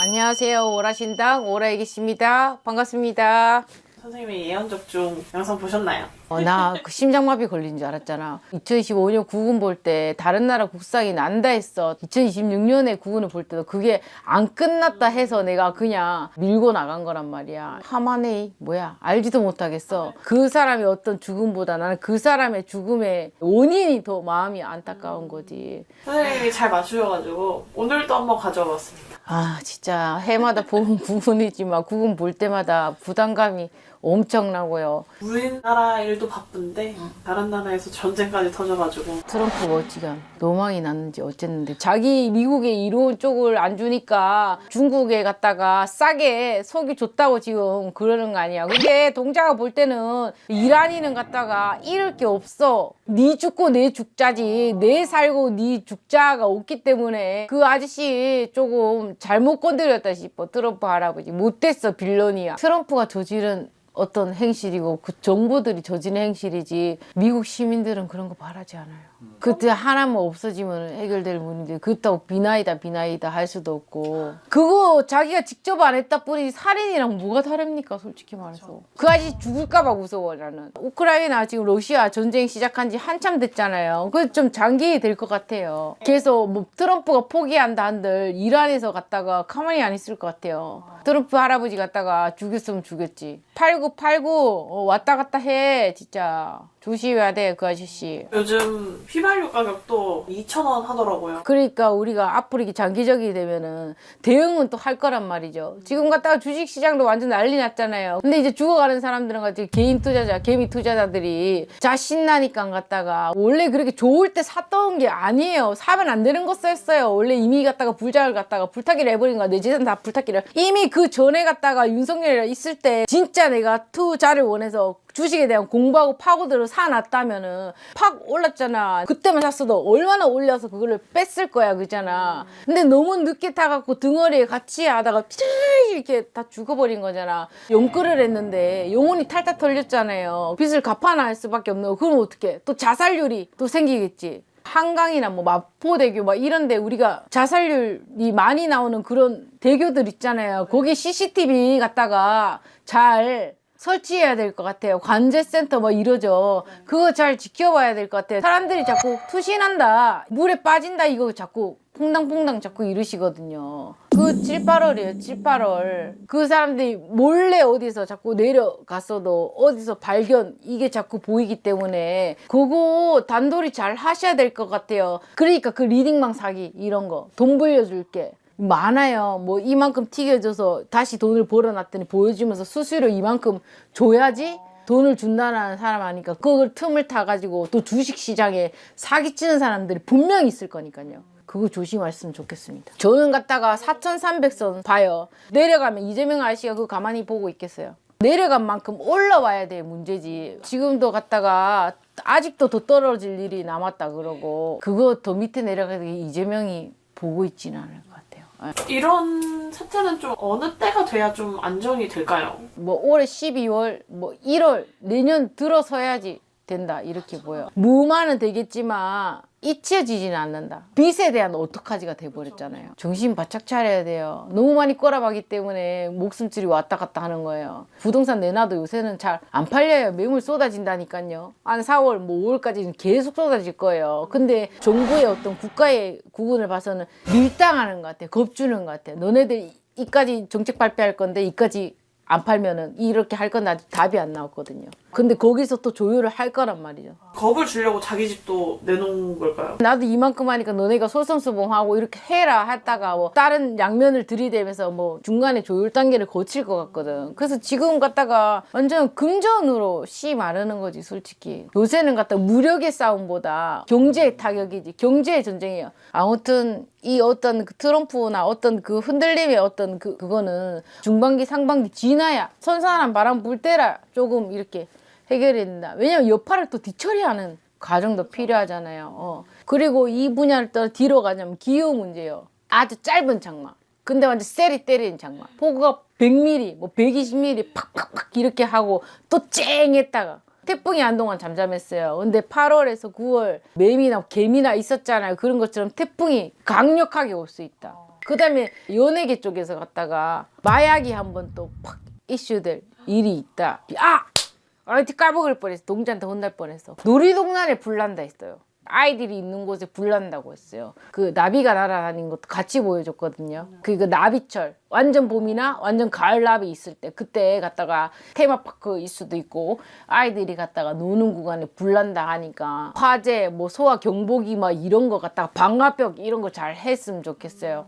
안녕하세요. 오라신당 오라애기씨입니다. 반갑습니다. 선생님이 예언접종 영상 보셨나요? 나 그 심장마비 걸린 줄 알았잖아. 2025년 구군 볼 때 다른 나라 국상이 난다 했어. 2026년에 구군을 볼 때도 그게 안 끝났다 해서 내가 그냥 밀고 나간 거란 말이야. 하마네이 뭐야 알지도 못하겠어. 그 사람의 어떤 죽음보다 나는 그 사람의 죽음의 원인이 더 마음이 안타까운 거지. 선생님이 잘 맞추셔가지고 오늘도 한번 가져와 봤습니다. 아 진짜 해마다 보는 구군이지만 구군 볼 때마다 부담감이 엄청나고요. 우리나라 일도 바쁜데 다른 나라에서 전쟁까지 터져가지고 트럼프가 어찌가 노망이 났는지 어쨌는데 자기 미국에 이로운 쪽을 안 주니까 중국에 갔다가 싸게 석유 줬다고 지금 그러는 거 아니야. 근데 동자가 볼 때는 이란인은 갔다가 잃을 게 없어. 네 죽고 내 죽자지. 내 살고 네 죽자가 없기 때문에 그 아저씨 조금 잘못 건드렸다 싶어. 트럼프 할아버지 못됐어. 빌런이야. 트럼프가 저지른 어떤 행실이고 그 정부들이 저지른 행실이지 미국 시민들은 그런 거 바라지 않아요. 그때 하나만 없어지면 해결될 문제인데 그렇다고 비나이다 할 수도 없고 그거 자기가 직접 안 했다 뿐이지 살인이랑 뭐가 다릅니까 솔직히 말해서. 그 아저씨 죽을까 봐 무서워 나는. 우크라이나 지금 러시아 전쟁 시작한 지 한참 됐잖아요. 그래서 좀 장기 될 것 같아요. 그래서 뭐 트럼프가 포기한다 한들 이란에서 갔다가 가만히 안 있을 것 같아요. 트럼프 할아버지 갔다가 죽였으면 죽였지. 8989 왔다 갔다 해 진짜. 조심해야 돼 그 아저씨. 요즘 휘발유 가격도 2,000원 하더라고요. 그러니까 우리가 앞으로 이게 장기적이 되면은 대응은 또 할 거란 말이죠. 지금 갔다가 주식시장도 완전 난리 났잖아요. 근데 이제 죽어가는 사람들은 같이 개인 투자자, 개미 투자자들이 자신 나니까 갔다가 원래 그렇게 좋을 때 샀던 게 아니에요. 사면 안 되는 거 썼어요. 원래 이미 갔다가 불장을 갔다가 불타기를 해버린 거야. 내 재산 다 불타기를. 이미 그 전에 갔다가 윤석열이랑 있을 때 진짜 내가 투자를 원해서 주식에 대한 공부하고 파고들어 사놨다면은 팍 올랐잖아. 그때만 샀어도 얼마나 올려서 그거를 뺐을 거야 그잖아. 근데 너무 늦게 타갖고 등어리에 같이 하다가 이렇게 다 죽어버린 거잖아. 용끌을 했는데 영혼이 탈탈 털렸잖아요. 빚을 갚아나갈 수밖에 없는 거. 그럼 어떡해. 또 자살률이 또 생기겠지. 한강이나 뭐 마포대교 막 이런데 우리가 자살률이 많이 나오는 그런 대교들 있잖아요. 거기 CCTV 갖다가 잘 설치해야 될 것 같아요. 관제센터 뭐 이러죠. 그거 잘 지켜봐야 될 것 같아요. 사람들이 자꾸 투신한다, 물에 빠진다 이거 자꾸 퐁당퐁당 자꾸 이러시거든요. 그 7, 8월이에요. 7, 8월. 그 사람들이 몰래 어디서 자꾸 내려갔어도 어디서 발견 이게 자꾸 보이기 때문에 그거 단돌이 잘 하셔야 될 것 같아요. 그러니까 그 리딩방 사기 이런 거 돈 불려줄게 많아요. 뭐 이만큼 튀겨져서 다시 돈을 벌어놨더니 보여주면서 수수료 이만큼 줘야지 돈을 준다는 사람 아니까 그걸 틈을 타가지고 또 주식시장에 사기치는 사람들이 분명히 있을 거니까요. 그거 조심하셨으면 좋겠습니다. 저는 갔다가 4,300선 봐요. 내려가면 이재명 아저씨가 그거 가만히 보고 있겠어요. 내려간 만큼 올라와야 될 문제지. 지금도 갔다가 아직도 더 떨어질 일이 남았다 그러고 그거 더 밑에 내려가서 이재명이 보고 있지는 않을 것 같아요. 이런 사태는 좀 어느 때가 돼야 좀 안정이 될까요? 뭐 올해 12월, 뭐 1월 내년 들어서야지 된다 이렇게 보여. 무마는 되겠지만 잊혀지지는 않는다. 빚에 대한 어떡하지가 돼버렸잖아요. 정신 바짝 차려야 돼요. 너무 많이 꼬라박기 때문에 목숨줄이 왔다 갔다 하는 거예요. 부동산 내놔도 요새는 잘 안 팔려요. 매물 쏟아진다니까요. 한 4월, 뭐 5월까지는 계속 쏟아질 거예요. 근데 정부의 어떤 국가의 구분을 봐서는 밀당하는 것 같아. 겁주는 것 같아. 너네들 이까지 정책 발표할 건데 이까지 안 팔면은 이렇게 할 건 아직 답이 안 나왔거든요. 근데 거기서 또 조율을 할 거란 말이죠. 겁을 주려고 자기 집도 내놓은 걸까요? 나도 이만큼 하니까 너네가 솔선수범하고 이렇게 해라 했다가 뭐 다른 양면을 들이대면서 뭐 중간에 조율 단계를 거칠 것 같거든. 그래서 지금 갖다가 완전 금전으로 씨 마르는 거지 솔직히. 요새는 갖다 무력의 싸움보다 경제의 타격이지. 경제의 전쟁이에요. 아무튼 이 어떤 그 트럼프나 어떤 그 흔들림의 어떤 그거는 중반기 상반기 지나야 선선한 바람 불 때라 조금 이렇게 해결이 된다. 왜냐면 여파를 또 뒤처리하는 과정도 필요하잖아요. 그리고 이 분야를 또 뒤로 가자면 기후 문제예요. 아주 짧은 장마. 근데 완전 세리 때리는 장마. 폭우가 100mm, 뭐 120mm 팍팍팍 이렇게 하고 또 쨍했다가 태풍이 한동안 잠잠했어요. 근데 8월에서 9월 매미나 개미나 있었잖아요. 그런 것처럼 태풍이 강력하게 올 수 있다. 그 다음에 연예계 쪽에서 갔다가 마약이 한번 또 팍 이슈될 일이 있다. 까먹을 뻔했어. 동자한테 혼날 뻔했어. 놀이동산에 불난다 했어요. 아이들이 있는 곳에 불난다고 했어요. 그 나비가 날아다니는 것도 같이 보여줬거든요. 그 나비철 완전 봄이나 완전 가을 나비 있을 때 그때 갔다가 테마파크일 수도 있고 아이들이 갔다가 노는 구간에 불난다 하니까 화재 뭐 소아 경보기 막 이런 거 갖다가 방화벽 이런 거 잘 했으면 좋겠어요.